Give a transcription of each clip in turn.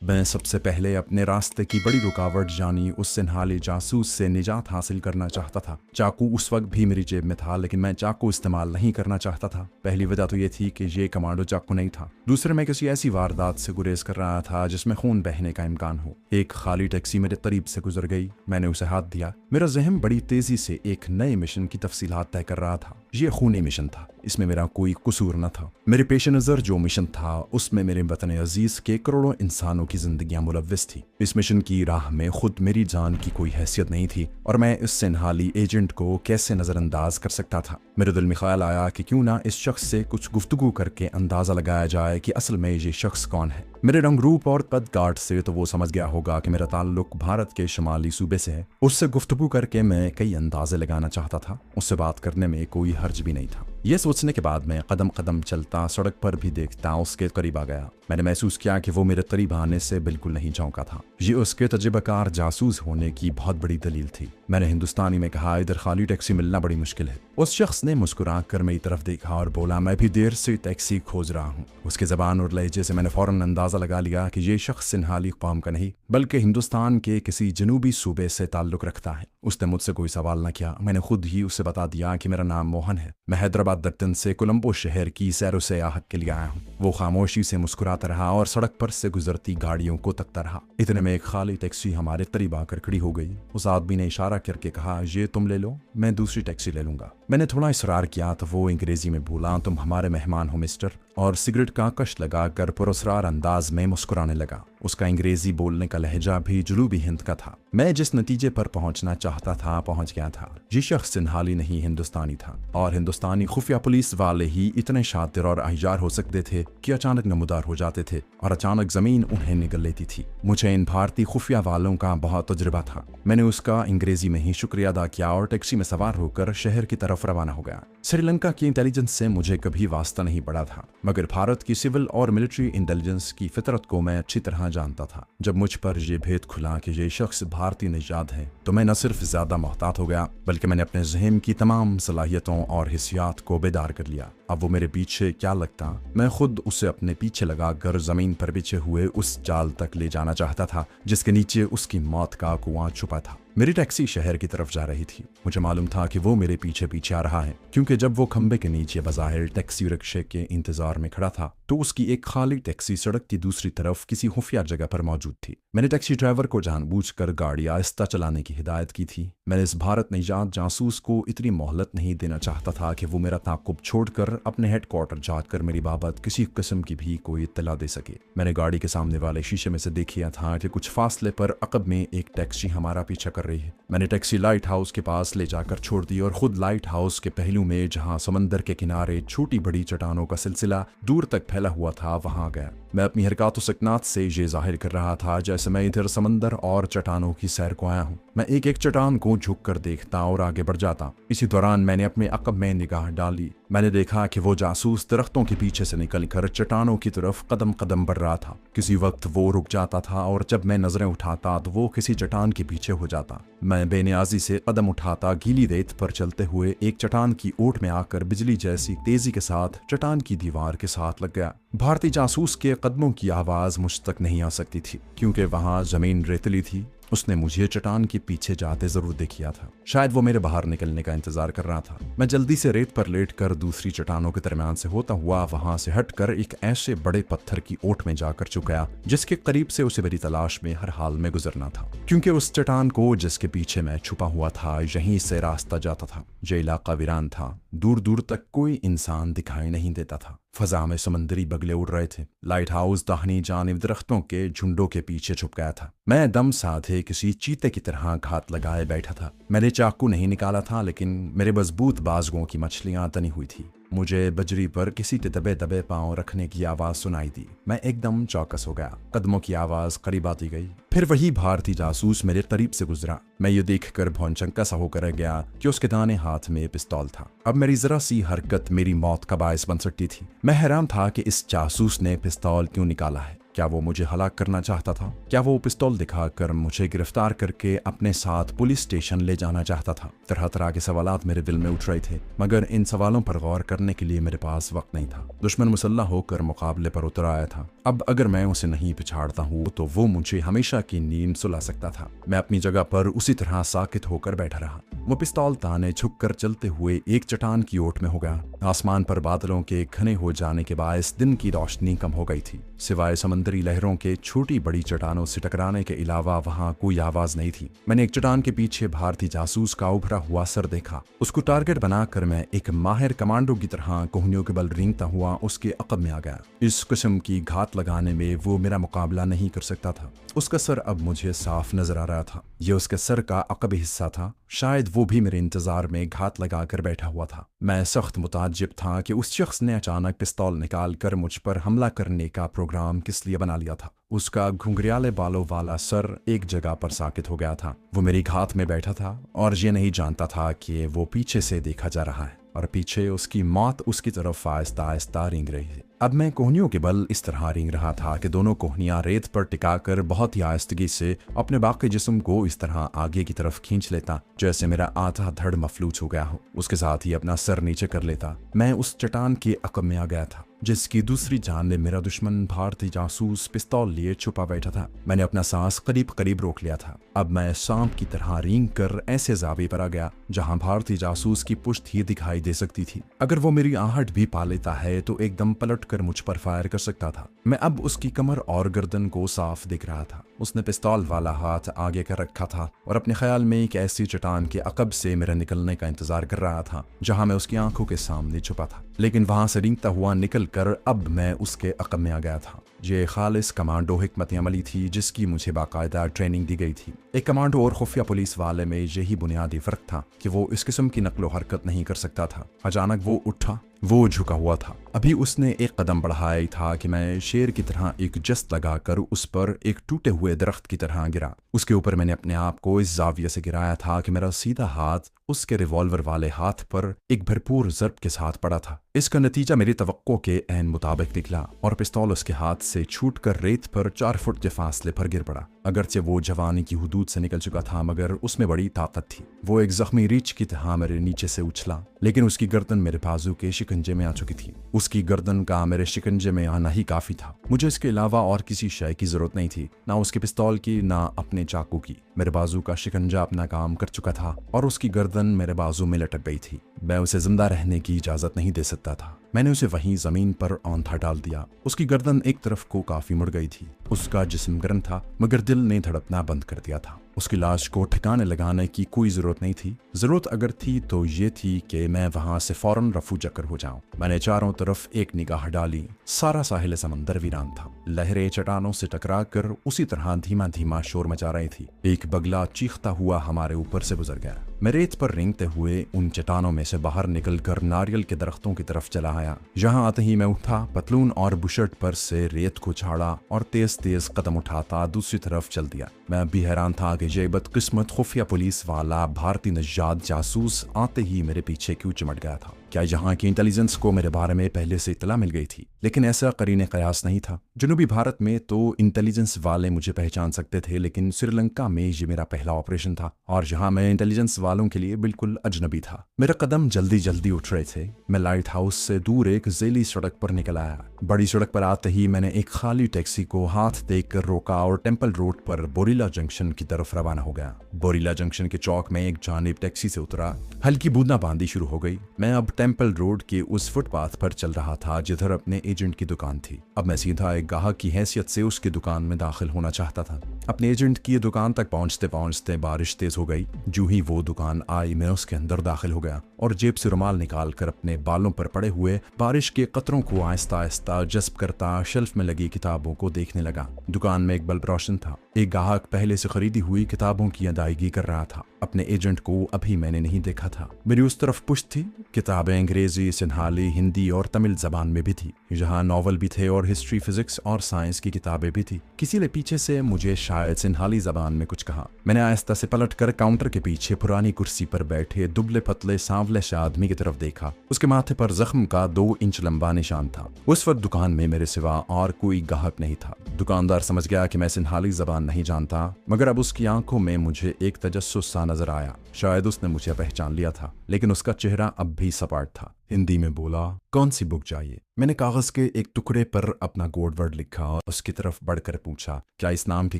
मैं सबसे पहले अपने रास्ते की बड़ी रुकावट यानी उस सिनहाली जासूस से निजात हासिल करना चाहता था। चाकू उस वक्त भी मेरी जेब में था, लेकिन मैं चाकू इस्तेमाल नहीं करना चाहता था। पहली वजह तो ये थी कि ये कमांडो चाकू नहीं था। दूसरे, मैं किसी ऐसी वारदात से गुरेज कर रहा था जिसमें खून बहने का इम्कान हो। एक खाली टैक्सी मेरे करीब से गुजर गई। मैंने उसे हाथ दिया। मेरा जहन बड़ी तेजी से एक नए मिशन की तफसीलात तय कर रहा था। ये खूनी मिशन था, इसमें मेरा कोई कसूर न था। मेरे पेश नज़र जो मिशन था उसमें मेरे वतन अजीज के करोड़ों इंसानों की जिंदगियां मुलव्वस थी। इस मिशन की राह में खुद मेरी जान की कोई हैसियत नहीं थी और मैं इस सिनहाली एजेंट को कैसे नजरअंदाज कर सकता था। मेरे दिल में ख्याल आया कि क्यों ना इस शख्स से कुछ गुफ्तगू करके अंदाजा लगाया जाए कि असल में ये शख्स कौन है। मेरे रंग रूप और कद काट से तो वो समझ गया होगा कि मेरा ताल्लुक भारत के शुमाली सूबे से है। उससे गुफ्तगू करके मैं कई अंदाजे लगाना चाहता था। उससे बात करने में कोई हर्ज भी नहीं था। यह सोचने के बाद मैं कदम कदम चलता, सड़क पर भी देखता उसके करीब आ गया। मैंने महसूस किया कि वो मेरे करीब आने से बिल्कुल नहीं चौंका था। ये उसके तजुर्बेकार जासूस होने की बहुत बड़ी दलील थी। मैंने हिंदुस्तानी में कहा, इधर खाली टैक्सी मिलना बड़ी मुश्किल है। उस शख्स ने मुस्कुरा कर मेरी तरफ देखा और बोला, मैं भी देर से टैक्सी खोज रहा हूँ। उसके जबान और लहजे से मैंने फौरन अंदाजा लगा लिया कि ये शख्स सिनहाली कौम का नहीं बल्कि हिंदुस्तान के किसी जनूबी सूबे से ताल्लुक रखता है। उसने मुझसे कोई सवाल न किया। मैंने खुद ही उसे बता दिया कि मेरा नाम मोहन है। मैं हैदराबाद दक्कन से कोलंबो शहर की सैर सयाहत के लिए आया हूँ। वो खामोशी से मुस्कुराता रहा और सड़क पर से गुजरती गाड़ियों को तकता रहा। इतने में एक खाली टैक्सी हमारे करीब आकर खड़ी हो गई। उस आदमी ने इशारा करके कहा, ये तुम ले लो, मैं दूसरी टैक्सी ले लूंगा। मैंने थोड़ा इसरार किया तो वो अंग्रेजी में बोला, तुम हमारे मेहमान हो मिस्टर, और सिगरेट का कश लगाकर पुरस्कार अंदाज में मुस्कुराने लगा। उसका अंग्रेजी बोलने का लहजा भी जुनूबी हिंद का था। मैं जिस नतीजे पर पहुंचना चाहता था पहुंच गया था। ये शख्स सिनहाली नहीं हिंदुस्तानी था, और हिंदुस्तानी खुफिया पुलिस वाले ही इतने शातिर और अहिजार हो सकते थे कि अचानक नमूदार हो जाते थे और अचानक जमीन उन्हें निगल लेती थी। मुझे इन भारतीय खुफिया वालों का बहुत तजुर्बा था। मैंने उसका अंग्रेजी में ही शुक्रिया अदा किया और टैक्सी में सवार होकर शहर की तरफ रवाना हो गया। श्रीलंका की इंटेलिजेंस से मुझे कभी वास्ता नहीं पड़ा था, मगर भारत की सिविल और मिलिट्री इंटेलिजेंस की फितरत को मैं अच्छी तरह जानता था। जब मुझ पर यह भेद खुला कि ये शख्स भारतीय निजात है तो मैं न सिर्फ ज्यादा मोहतात हो गया बल्कि मैंने अपने जहन की तमाम सलाहियतों और हिस्सियात को बेदार कर लिया। अब वो मेरे पीछे क्या लगता, मैं खुद उसे अपने पीछे लगाकर जमीन पर बिछे हुए उस जाल तक ले जाना चाहता था जिसके नीचे उसकी मौत का कुआं छुपा था। मेरी टैक्सी शहर की तरफ जा रही थी। मुझे मालूम था कि वो मेरे पीछे पीछे आ रहा है, क्योंकि जब वो खंबे के नीचे बज़ाहिर टैक्सी रिक्शे के इंतजार में खड़ा था तो उसकी एक खाली टैक्सी सड़क की दूसरी तरफ किसी खुफिया जगह पर मौजूद थी। मैंने टैक्सी ड्राइवर को जानबूझकर गाड़ी आहिस्ता चलाने की हिदायत की थी। मैंने इस भारत निजात जासूस को इतनी मोहलत नहीं देना चाहता था कि वो मेरा ताकुब छोड़कर अपने हेडक्वार्टर जाकर मेरी बाबत किसी किस्म की भी कोई इत्तला दे सके। मैंने गाड़ी के सामने वाले शीशे में से देखा था कि कुछ फासले पर अकब में एक टैक्सी हमारा पीछा कर रही है। मैंने टैक्सी लाइट हाउस के पास ले जाकर छोड़ दी और खुद लाइट हाउस के पहलू में, जहां समंदर के किनारे छोटी बड़ी चट्टानों का सिलसिला दूर तक फैला हुआ था, वहां गया। मैं अपनी हरकत सकनात से ये जाहिर कर रहा था जैसे मैं इधर समंदर और चट्टानों की सैर को आया हूँ। मैं एक एक चट्टान को झुक कर देखता और आगे बढ़ जाता। इसी दौरान मैंने अपने अकब में निगाह डाली। मैंने देखा कि वो जासूस दरख्तों के पीछे से निकलकर चट्टानों की तरफ कदम कदम बढ़ रहा था। किसी वक्त वो रुक जाता था और जब मैं नजरें उठाता तो वो किसी चट्टान के पीछे हो जाता। मैं बेनियाजी से कदम उठाता, गीली रेत पर चलते हुए एक चट्टान की ओट में आकर बिजली जैसी तेजी के साथ चट्टान की दीवार के साथ लग गया। भारतीय जासूस के कदमों की आवाज मुझ तक नहीं आ सकती थी क्योंकि वहां जमीन रेतली थी। उसने मुझे चट्टान के पीछे जाते जरूर देखा था। शायद वो मेरे बाहर निकलने का इंतजार कर रहा था। मैं जल्दी से रेत पर लेटकर दूसरी चट्टानों के दरमियान से होता हुआ वहां से हटकर एक ऐसे बड़े पत्थर की ओट में जाकर चुका जिसके करीब से उसे मेरी तलाश में हर हाल में गुजरना था, क्योंकि उस चट्टान को जिसके पीछे मैं छुपा हुआ था यहीं से रास्ता जाता था। यह इलाका वीरान था। दूर दूर तक कोई इंसान दिखाई नहीं देता था। फजा में समंदरी बगले उड़ रहे थे। लाइट हाउस दाहिनी जानिब दरख्तों के झुंडों के पीछे छुप गया था। मैं दम साधे किसी चीते की तरह घात लगाए बैठा था। मैंने चाकू नहीं निकाला था, लेकिन मेरे मजबूत बाजुओं की मछलियां तनी हुई थी। मुझे बजरी पर किसी के दबे दबे पांव रखने की आवाज सुनाई दी। मैं एकदम चौकस हो गया। कदमों की आवाज करीब आती गई। फिर वही भारतीय जासूस मेरे करीब से गुजरा। मैं ये देखकर भौंचक्का सा होकर रह गया कि उसके दाहिने हाथ में पिस्तौल था। अब मेरी जरा सी हरकत मेरी मौत का बायस बन सकती थी। मैं हैरान था कि इस जासूस ने पिस्तौल क्यों निकाला है। क्या वो मुझे हलाक करना चाहता था? क्या वो पिस्तौल दिखाकर मुझे गिरफ्तार करके अपने साथ पुलिस स्टेशन ले जाना चाहता था? तरह तरह के सवालात मेरे दिल में उठ रहे थे, मगर इन सवालों पर गौर करने के लिए मेरे पास वक्त नहीं था। दुश्मन मुसल्लह होकर मुकाबले पर उतर आया था। अब अगर मैं उसे नहीं पिछाड़ता हूँ तो वो मुझे हमेशा की नींद सुला सकता था। मैं अपनी जगह पर उसी तरह साकित होकर बैठा रहा। वो पिस्तौल ताने झुककर चलते हुए एक चट्टान की ओट में हो गया। आसमान पर बादलों के घने हो जाने के बायस दिन की रोशनी कम हो गई थी। सिवाय समंदरी लहरों के छोटी बड़ी चट्टानों से टकराने के अलावा वहां कोई आवाज नहीं थी। मैंने एक चट्टान के पीछे भारतीय जासूस का उभरा हुआ सर देखा। उसको टारगेट बनाकर मैं एक माहिर कमांडो की तरह कोहनियों के बल रेंगता हुआ उसके अकब में आ गया। इस किस्म की घात लगाने में वो मेरा मुकाबला नहीं कर सकता था। उसका सर अब मुझे साफ नजर आ रहा था। यह उसके सर का अकबी हिस्सा था। शायद वो भी मेरे इंतजार में घात लगाकर बैठा हुआ था। मैं सख्त मुताज्जिब था कि उस शख्स ने अचानक पिस्तौल निकाल कर मुझ पर हमला करने का प्रोग्राम किस लिए बना लिया था। उसका घुंघरियाले बालों वाला सर एक जगह पर साकित हो गया था। वो मेरी घात में बैठा था और ये नहीं जानता था कि वो पीछे से देखा जा रहा है और पीछे उसकी मौत उसकी तरफ आहिस्ता आहिस्ता रेंग रही थी। अब मैं कोहनियों के बल इस तरह रेंग रहा था कि दोनों कोहनियां रेत पर टिकाकर बहुत ही आहिस्तगी से अपने बाकी जिस्म को इस तरह आगे की तरफ खींच लेता जैसे मेरा आधा धड़ मफलूज हो गया हो। उसके साथ ही अपना सर नीचे कर लेता। मैं उस चट्टान के अकब में आ गया था जिसकी दूसरी जानिब मेरा दुश्मन भारतीय जासूस पिस्तौल लिए छुपा बैठा था। मैंने अपना सांस करीब करीब रोक लिया था। अब मैं सांप की तरह रेंग कर ऐसे जावे पर आ गया जहां भारतीय जासूस की पुश्त ही दिखाई दे सकती थी। अगर वो मेरी आहट भी पा लेता है तो एकदम पलट कर मुझ पर फायर कर सकता था। मैं अब उसकी कमर और गर्दन को साफ दिख रहा था। उसने पिस्तौल वाला हाथ आगे कर रखा था और अपने ख्याल में एक ऐसी चट्टान के अकब से मेरे निकलने का इंतजार कर रहा था जहां मैं उसकी आंखों के सामने छुपा था। लेकिन वहां से रेंगता हुआ निकल कर अब मैं उसके अकब में आ गया था। ये खालिस कमांडो हिकमत अमली थी जिसकी मुझे बाकायदा ट्रेनिंग दी गई थी। एक कमांडो और खुफिया पुलिस वाले में यही बुनियादी फर्क था कि वो इस किस्म की नकलो हरकत नहीं कर सकता था। अचानक वो उठा। वो झुका हुआ था। अभी उसने एक कदम बढ़ाया ही था कि मैं शेर की तरह एक जस्त लगाकर उस पर एक टूटे हुए दरख्त की तरह गिरा। उसके ऊपर मैंने अपने आप को इस जाविये से गिराया था कि मेरा सीधा हाथ उसके रिवॉल्वर वाले हाथ पर एक भरपूर ज़र्ब के साथ पड़ा था। इसका नतीजा मेरी तवक्को के ऐन मुताबिक निकला और पिस्तौल उसके हाथ से छूटकर रेत पर 4 फुट के फासले पर गिर पड़ा। अगरचे वो जवानी की हुदूद से निकल चुका था मगर उसमें बड़ी ताकत थी। वो एक जख्मी रीछ की तरह मेरे नीचे से उछला, लेकिन उसकी गर्दन मेरे बाजू के शिकंजे में आ चुकी थी। उसकी गर्दन का मेरे शिकंजे में आना ही काफी था। मुझे इसके अलावा और किसी शय की जरूरत नहीं थी, ना उसके पिस्तौल की ना अपने चाकू की। मेरे बाजू का शिकंजा अपना काम कर चुका था और उसकी गर्दन मेरे बाजू में लटक गई थी। मैं उसे जिंदा रहने की इजाजत नहीं दे सकता था। मैंने उसे वहीं जमीन पर औंधा डाल दिया। उसकी गर्दन एक तरफ को काफी मुड़ गई थी। उसका जिस्म गर्म था मगर दिल ने धड़कना बंद कर दिया था। उसकी लाश को ठिकाने लगाने की कोई जरूरत नहीं थी। जरूरत अगर थी तो ये थी कि मैं वहां से फौरन रफू चक्कर हो जाऊं। मैंने चारों तरफ एक निगाह डाली। सारा साहिल समंदर वीरान था। लहरें चट्टानों से टकराकर उसी तरह धीमा धीमा शोर मचा रही थी। एक बगला चीखता हुआ हमारे ऊपर से गुजर गया। मैं रेत पर रेंगते हुए उन चट्टानों में से बाहर निकलकर नारियल के दरख्तों की तरफ चला आया। यहाँ आते ही मैं उठा, पतलून और बुशर्ट पर से रेत को झाड़ा और तेज तेज कदम उठाता दूसरी तरफ चल दिया। मैं भी हैरान था कि ये बदकिस्मत खुफिया पुलिस वाला भारतीय नजाद जासूस आते ही मेरे पीछे क्यों चिमट गया था। क्या यहाँ की इंटेलिजेंस को मेरे बारे में पहले से इत्तला मिल गई थी? लेकिन ऐसा करीने कयास नहीं था। जनूबी भारत में तो इंटेलिजेंस वाले मुझे पहचान सकते थे, लेकिन श्रीलंका में ये मेरा पहला ऑपरेशन था और यहाँ मैं इंटेलिजेंस वालों के लिए बिल्कुल अजनबी था। मेरे कदम जल्दी जल्दी उठ रहे थे। मैं लाइट हाउस से दूर एक ज़ेली सड़क पर निकल आया। बड़ी सड़क पर आते ही मैंने एक खाली टैक्सी को हाथ देकर रोका और टेम्पल रोड पर बोरीला जंक्शन की तरफ रवाना हो गया। बोरीला जंक्शन के चौक में एक जानिब टैक्सी से उतरा। हल्की बूंदाबांदी शुरू हो गई। मैं अब टेम्पल रोड के उस फुटपाथ पर चल रहा था जिधर अपने एजेंट की दुकान थी। अब मैं सीधा एक ग्राहक की हैसियत से उसकी दुकान में दाखिल होना चाहता था। अपने एजेंट की दुकान तक पहुंचते पहुंचते बारिश तेज हो गई। जो ही वो दुकान आई मैं उसके अंदर दाखिल हो गया और जेब से रुमाल निकालकर अपने बालों पर पड़े हुए बारिश के कतरों को आहिस्ता आहिस्ता जज्ब करता शेल्फ में लगी किताबों को देखने लगा। दुकान में एक बल्ब रोशन था। एक ग्राहक पहले से खरीदी हुई किताबों की अदायगी कर रहा था। अपने एजेंट को अभी मैंने नहीं देखा था। मेरी उस तरफ पुश्त थी। किताबें अंग्रेजी, सिन्हाली, हिंदी और तमिल जबान में भी थी। यहाँ नॉवल भी थे और हिस्ट्री, फिजिक्स और साइंस की किताबें भी थी। किसी ने पीछे से मुझे शायद सिन्हाली जबान में कुछ कहा। मैंने आहिस्ता से पलट कर काउंटर के पीछे पुरानी कुर्सी पर बैठे दुबले पतले सांवले हार्मलेस आदमी की तरफ देखा। उसके माथे पर जख्म का 2 इंच लंबा निशान था। उस वक्त दुकान में मेरे सिवा और कोई ग्राहक नहीं था। दुकानदार समझ गया कि मैं सिंहाली जबान नहीं जानता, मगर अब उसकी आंखों में मुझे एक तजस्सुस सा नजर आया। शायद उसने मुझे पहचान लिया था, लेकिन उसका चेहरा अब भी सपाट था। हिंदी में बोला, कौन सी बुक चाहिए? मैंने कागज के एक टुकड़े पर अपना कोड वर्ड लिखा और उसकी तरफ बढ़कर पूछा, क्या इस नाम की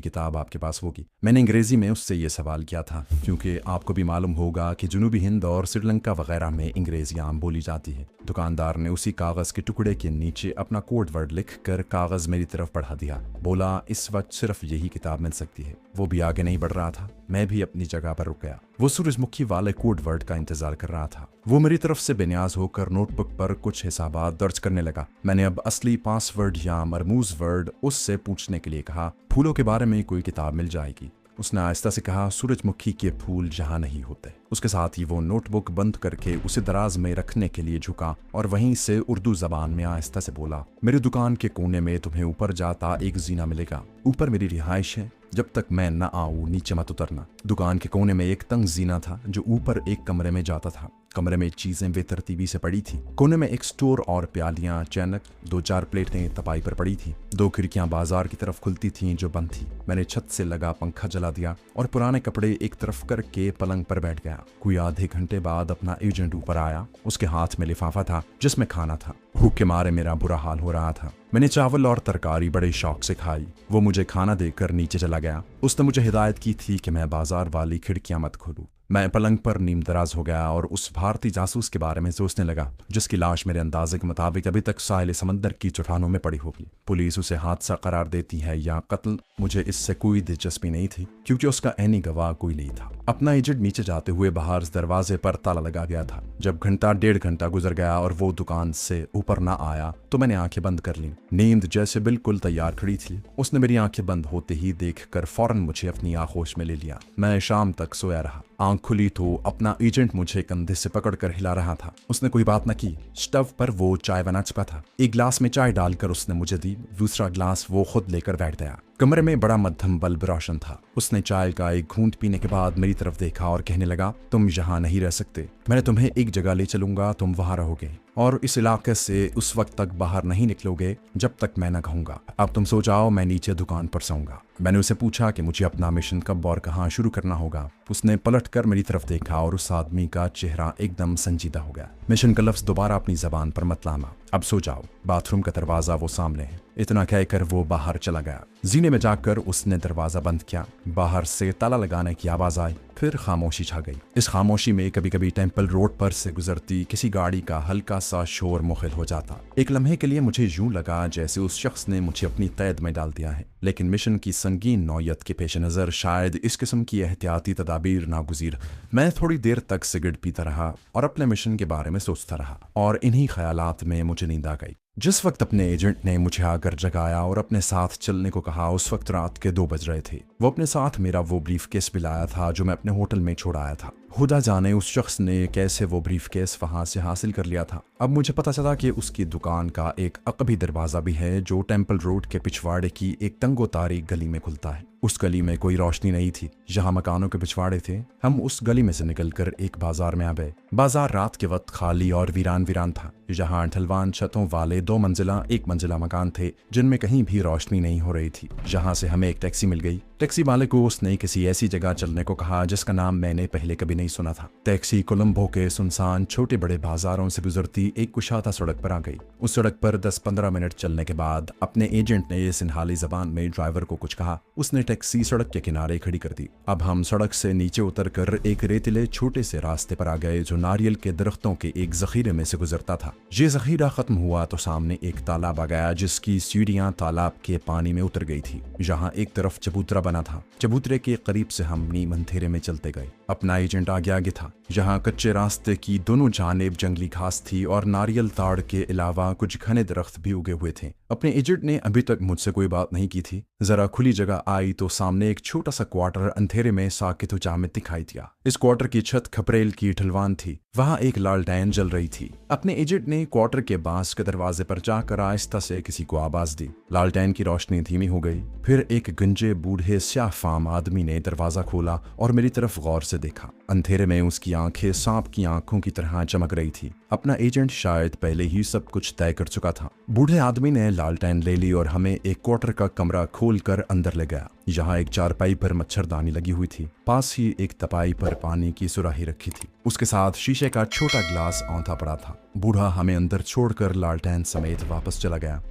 किताब आपके पास होगी? मैंने अंग्रेजी में उससे ये सवाल किया था, क्योंकि आपको भी मालूम होगा कि जनूबी हिंद और श्रीलंका वगैरह में अंग्रेजी आम बोली जाती है। दुकानदार ने उसी कागज के टुकड़े के नीचे अपना कोड वर्ड लिख कर कागज मेरी तरफ बढ़ा दिया। बोला, इस वक्त सिर्फ यही किताब मिल सकती है। वो भी आगे नहीं बढ़ रहा था। मैं भी अपनी जगह पर रुक गया। वो सूरजमुखी वाले कोड वर्ड का इंतजार कर रहा था। वो मेरी तरफ से बेनियाज होकर नोटबुक पर कुछ हिसाबात दर्ज करने लगा। मैंने अब असली पासवर्ड या मरमूज वर्ड उससे पूछने के लिए कहा। फूलों के बारे में कोई किताब मिल जाएगी? उसने आहिस्ता से कहा, सूरजमुखी के फूल यहाँ नहीं होते। उसके साथ ही वो नोटबुक बंद करके उसे दराज में रखने के लिए झुका और वहीं से उर्दू जबान में आहिस्ता से बोला, मेरी दुकान के कोने में तुम्हें ऊपर जाता एक जीना मिलेगा। ऊपर मेरी रिहाइश है, जब तक मैं न आऊं नीचे मत उतरना। दुकान के कोने में एक तंग जीना था जो ऊपर एक कमरे में जाता था। कमरे में चीजें बेतरतीबी से पड़ी थी। कोने में एक स्टोर और प्यालियां, चैनक, 2-4 प्लेटें तपाई पर पड़ी थी। 2 खिड़कियां बाजार की तरफ खुलती थीं जो बंद थी। मैंने छत से लगा पंखा जला दिया और पुराने कपड़े एक तरफ करके पलंग पर बैठ गया। कोई आधे घंटे बाद अपना एजेंट ऊपर आया। उसके हाथ में लिफाफा था जिसमें खाना था। भूख के मारे मेरा बुरा हाल हो रहा था। मैंने चावल और तरकारी बड़े शौक से खाई। वो मुझे खाना देकर नीचे चला गया। उसने मुझे हिदायत की थी कि मैं बाजार वाली खिड़कियां मत खोलूं। मैं पलंग पर नीम दराज हो गया और उस भारतीय जासूस के बारे में सोचने लगा जिसकी लाश मेरे अंदाजे के मुताबिक अभी तक साहिल समंदर की चट्टानों में पड़ी होगी। पुलिस उसे हादसा करार देती है या कत्ल, मुझे इससे कोई दिलचस्पी नहीं थी, क्योंकि उसका ऐनी गवाह कोई नहीं था। अपना एजेंट नीचे जाते हुए बाहर दरवाजे पर ताला लगा गया था। जब घंटा 1.5 घंटा गुजर गया और वो दुकान से ऊपर ना आया तो मैंने आंखें बंद कर ली। नींद जैसे बिल्कुल तैयार खड़ी थी। उसने मेरी आंखें बंद होते ही देखकर फौरन मुझे अपनी आगोश में ले लिया। मैं शाम तक सोया रहा। आंख खुली तो अपना एजेंट मुझे कंधे से पकड़कर हिला रहा था। उसने कोई बात न की। स्टव पर वो चाय बना चुका था। एक गिलास में चाय डालकर उसने मुझे दी। दूसरा गिलास वो खुद लेकर बैठ गया। कमरे में बड़ा मध्यम बल्ब रोशन था। उसने चाय का एक घूंट पीने के बाद मेरी तरफ देखा और कहने लगा, तुम यहाँ नहीं रह सकते। मैंने तुम्हें एक जगह ले चलूंगा, तुम वहां रहोगे और इस इलाके से उस वक्त तक बाहर नहीं निकलोगे जब तक मैं न कहूंगा। अब तुम सो जाओ, मैं नीचे दुकान पर सोऊंगा। मैंने उसे पूछा कि मुझे अपना मिशन कब और कहाँ शुरू करना होगा। उसने पलटकर मेरी तरफ देखा और उस आदमी का चेहरा एकदम संजीदा हो गया। मिशन का लफ्ज दोबारा अपनी जबान पर मत लाना। अब सो जाओ। बाथरूम का दरवाजा वो सामने है। इतना कहकर वो बाहर चला गया। जीने में जाकर उसने दरवाजा बंद किया। बाहर से ताला लगाने की आवाज आई। फिर खामोशी छा गई। इस खामोशी में कभी कभी टेम्पल रोड पर से गुजरती किसी गाड़ी का हल्का सा शोर मुखिल हो जाता। एक लम्हे के लिए मुझे यूं लगा जैसे उस शख्स ने मुझे अपनी कैद में डाल दिया है, लेकिन मिशन की संगीन नौयत के पेश नज़र शायद इस किस्म की एहतियाती तदाबीर नागुज़ीर। मैं थोड़ी देर तक सिगरेट पीता रहा और अपने मिशन के बारे में सोचता रहा और इन्हीं ख्यालात में मुझे नींद आ गई। जिस वक्त अपने एजेंट ने मुझे आकर जगाया और अपने साथ चलने को कहा, उस वक्त रात के 2 बज रहे थे। वो अपने साथ मेरा वो ब्रीफ केस भी लाया था जो मैं अपने होटल में छोड़ आया था। खुदा जाने उस शख्स ने कैसे वो ब्रीफ केस वहां से हासिल कर लिया था। अब मुझे पता चला कि उसकी दुकान का एक अकबी दरवाजा भी है जो टेम्पल रोड के पिछवाड़े की एक तंगो तारीक गली में खुलता है। उस गली में कोई रोशनी नहीं थी। जहां मकानों के पिछवाड़े थे, हम उस गली में से निकलकर एक बाजार में आ गए। बाजार रात के वक्त खाली और वीरान वीरान था। जहां ढलवान छतों वाले 2 मंजिला 1 मंजिला मकान थे जिनमें कहीं भी रोशनी नहीं हो रही थी। जहां से हमें एक टैक्सी मिल गई। टैक्सी वाले को उसने किसी ऐसी जगह चलने को कहा जिसका नाम मैंने पहले कभी नहीं सुना था। टैक्सी कोलंबो के सुनसान छोटे बड़े बाजारों से गुजरती एक कुशादा सड़क पर आ गई। उस सड़क पर 10-15 मिनट चलने के बाद अपने एजेंट ने सिंहाली जबान में ड्राइवर को कुछ कहा। उसने टैक्सी सड़क के किनारे खड़ी कर दी। अब हम सड़क से नीचे उतरकर एक रेतीले छोटे से रास्ते पर आ गए जो नारियल के दरख्तों के एक जखीरे में से गुजरता था। ये जखीरा खत्म हुआ तो सामने एक तालाब आ गया जिसकी सीढ़ियां तालाब के पानी में उतर गई थी। जहां एक तरफ चबूतरा बना था। चबूतरे के करीब से हम नीम अंधेरे में चलते गए। अपना एजेंट आगे आगे था। जहां कच्चे रास्ते की दोनों जानिब जंगली घास थी और नारियल ताड़ के अलावा कुछ घने दरख्त भी उगे हुए थे। अपने एजेंट ने अभी तक मुझसे कोई बात नहीं की थी। जरा खुली जगह आई तो सामने एक छोटा सा क्वार्टर अंधेरे में साकित जामिद दिखाई दिया। इस क्वार्टर की छत खपरेल की ढलवान थी। वहां एक लालटेन जल रही थी। अपने एजेंट ने क्वार्टर के बांस के दरवाजे पर जाकर आहिस्ता से किसी को आवाज दी। लालटेन की रोशनी धीमी हो गई। फिर एक गंजे बूढ़े स्याह फाम आदमी ने दरवाजा खोला और मेरी तरफ गौर से देखा। अंधेरे में उसकी आंखें सांप की आंखों की तरह चमक रही थी। अपना एजेंट शायद पहले ही सब कुछ तय कर चुका था। बूढ़े आदमी ने लालटेन ले ली और हमें एक क्वार्टर का कमरा खोलकर अंदर ले गया। यहाँ एक चारपाई पर मच्छरदानी लगी हुई थी। पास ही एक तपाई पर पानी की सुराही रखी थी। उसके साथ शीशे का छोटा ग्लास औंधा पड़ा था। बूढ़ा हमें अंदर छोड़कर लालटेन समेत वापस चला गया।